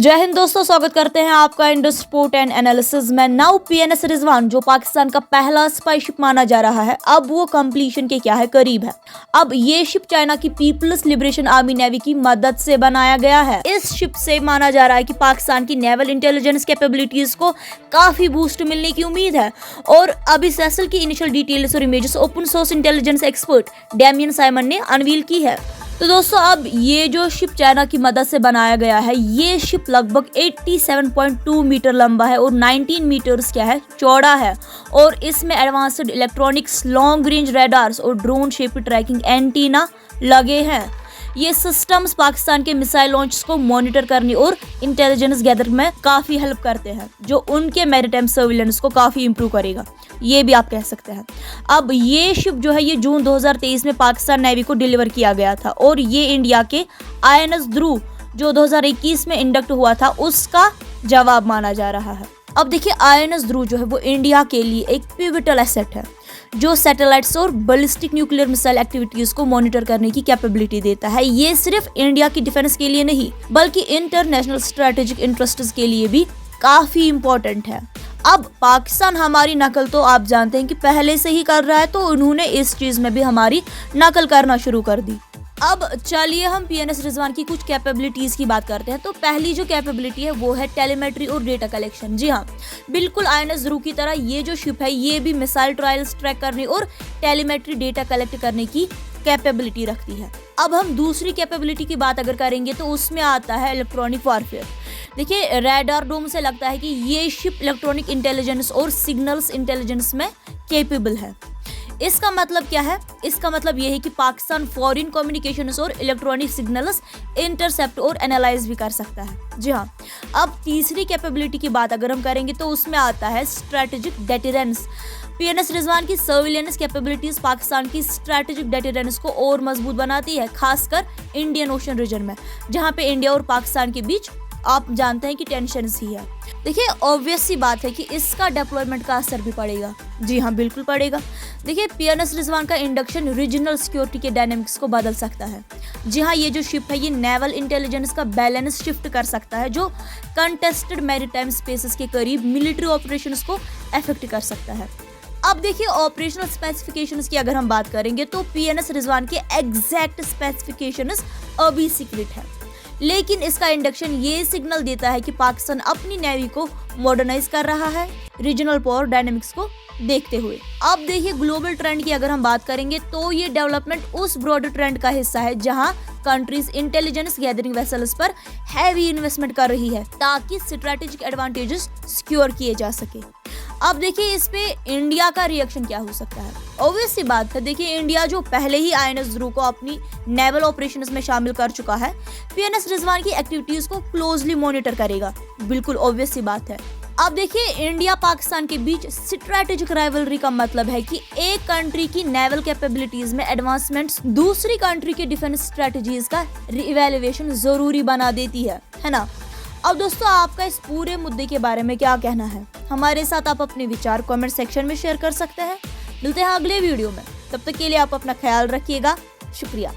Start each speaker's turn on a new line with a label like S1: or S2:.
S1: जय हिंद दोस्तों, स्वागत करते हैं आपका इंडस स्पोर्ट एंड एनालिसिस में। नाउ पीएनएस रिजवान जो पाकिस्तान का पहला स्पाई शिप माना जा रहा है, अब वो कंप्लीशन के क्या है करीब है। अब ये शिप चाइना की पीपल्स लिबरेशन आर्मी नेवी की मदद से बनाया गया है। इस शिप से माना जा रहा है कि पाकिस्तान की नेवल इंटेलिजेंस कैपेबिलिटीज को काफी बूस्ट मिलने की उम्मीद है। और अब इस वेसल की इनिशियल डिटेल्स और images open source intelligence expert Damian Simon ने अनवील की है। तो दोस्तों, अब ये जो शिप चाइना की मदद से बनाया गया है, ये शिप लगभग 87.2 मीटर लंबा है और 19 मीटर्स क्या है चौड़ा है। और इसमें advanced electronics, long range radars और ड्रोन शेप्ड ट्रैकिंग एंटीना लगे हैं। ये सिस्टम्स पाकिस्तान के मिसाइल लॉन्च को मॉनिटर करने और इंटेलिजेंस गैदर में काफ़ी हेल्प करते हैं, जो उनके मैरीटाइम सर्विलेंस को काफ़ी इंप्रूव करेगा, ये भी आप कह सकते हैं। अब ये शिप जो है, ये जून 2023 में पाकिस्तान नेवी को डिलीवर किया गया था और ये इंडिया के INS ध्रुव जो 2021 में इंडक्ट हुआ था, उसका जवाब माना जा रहा है। अब देखिए, INS ध्रुव जो है वो इंडिया के लिए एक पिवटल एसेट है, जो सैटेलाइट्स और बैलिस्टिक न्यूक्लियर मिसाइल एक्टिविटीज को मॉनिटर करने की कैपेबिलिटी देता है। ये सिर्फ इंडिया की डिफेंस के लिए नहीं, बल्कि इंटरनेशनल स्ट्रेटेजिक इंटरेस्ट्स के लिए भी काफी इंपॉर्टेंट है। अब पाकिस्तान हमारी नकल तो आप जानते हैं कि पहले से ही कर रहा है, तो उन्होंने इस चीज में भी हमारी नकल करना शुरू कर दी। अब चलिए हम पीएनएस रिजवान की कुछ कैपेबिलिटीज की बात करते हैं। तो पहली जो कैपेबिलिटी है वो है टेलीमेट्री और डेटा कलेक्शन। जी हाँ, बिल्कुल INS ध्रुव की तरह ये जो शिप है, ये भी मिसाइल ट्रायल्स ट्रैक करने और टेलीमेट्री डेटा कलेक्ट करने की कैपेबिलिटी रखती है। अब हम दूसरी कैपेबिलिटी की बात अगर करेंगे तो उसमें आता है इलेक्ट्रॉनिक वॉरफेयर। देखिए, रडार डोम से लगता है कि ये शिप इलेक्ट्रॉनिक इंटेलिजेंस और सिग्नल्स इंटेलिजेंस में कैपेबल है। इसका मतलब क्या है? इसका मतलब यह है कि पाकिस्तान फॉरेन कम्युनिकेशंस और इलेक्ट्रॉनिक सिग्नल्स इंटरसेप्ट और एनालाइज भी कर सकता है। जी हाँ, अब तीसरी कैपेबिलिटी की बात अगर हम करेंगे तो उसमें आता है स्ट्रेटेजिक डेटरेंस। पीएनएस रिजवान की सर्विलेंस कैपेबिलिटीज पाकिस्तान की स्ट्रेटेजिक डेटरेंस को और मजबूत बनाती है, खासकर इंडियन ओशन रीजन में, जहाँ पे इंडिया और पाकिस्तान के बीच आप जानते हैं कि टेंशन ही है। देखिए, ऑब्वियस सी बात है कि इसका डेप्लॉयमेंट का असर भी पड़ेगा। जी हाँ, बिल्कुल पड़ेगा। देखिए, पीएनएस रिजवान का इंडक्शन रीजनल सिक्योरिटी के डायनेमिक्स को बदल सकता है। जी हाँ, ये जो शिप है, ये नेवल इंटेलिजेंस का बैलेंस शिफ्ट कर सकता है, जो कंटेस्टेड मैरीटाइम स्पेसेस के करीब मिलिट्री ऑपरेशंस को अफेक्ट कर सकता है। अब देखिए, ऑपरेशनल स्पेसिफिकेशंस की अगर हम बात करेंगे तो पीएनएस रिजवान के एग्जैक्ट स्पेसिफिकेशंस अभी सीक्रेट है, लेकिन इसका इंडक्शन ये सिग्नल देता है कि पाकिस्तान अपनी नेवी को मॉडर्नाइज कर रहा है रीजनल पावर डायनेमिक्स को देखते हुए। अब देखिए, ग्लोबल ट्रेंड की अगर हम बात करेंगे तो ये डेवलपमेंट उस ब्रॉडर ट्रेंड का हिस्सा है जहां कंट्रीज इंटेलिजेंस गैदरिंग वेसल्स पर हैवी इन्वेस्टमेंट कर रही है, ताकि स्ट्रेटेजिक एडवांटेजेस सिक्योर किए जा सके। अब देखिए, इस पे इंडिया का रिएक्शन क्या हो सकता है। ऑब्वियस सी बात है, देखिए, इंडिया जो पहले ही INS ध्रुव को अपनी नेवल ऑपरेशंस में शामिल कर चुका है, पीएनएस रिजवान की एक्टिविटीज को क्लोजली मॉनिटर करेगा। बिल्कुल ऑब्वियस सी बात है। अब देखिए, इंडिया पाकिस्तान के बीच स्ट्रेटेजिक राइवलरी का मतलब है कि एक कंट्री की नेवल कैपेबिलिटीज में एडवांसमेंट्स दूसरी कंट्री की डिफेंस स्ट्रेटजीज का रिवैल्यूएशन जरूरी बना देती है ना। अब दोस्तों, आपका इस पूरे मुद्दे के बारे में क्या कहना है? हमारे साथ आप अपने विचार कमेंट सेक्शन में शेयर कर सकते हैं। मिलते हैं अगले वीडियो में, तब तक के लिए आप अपना ख्याल रखिएगा। शुक्रिया।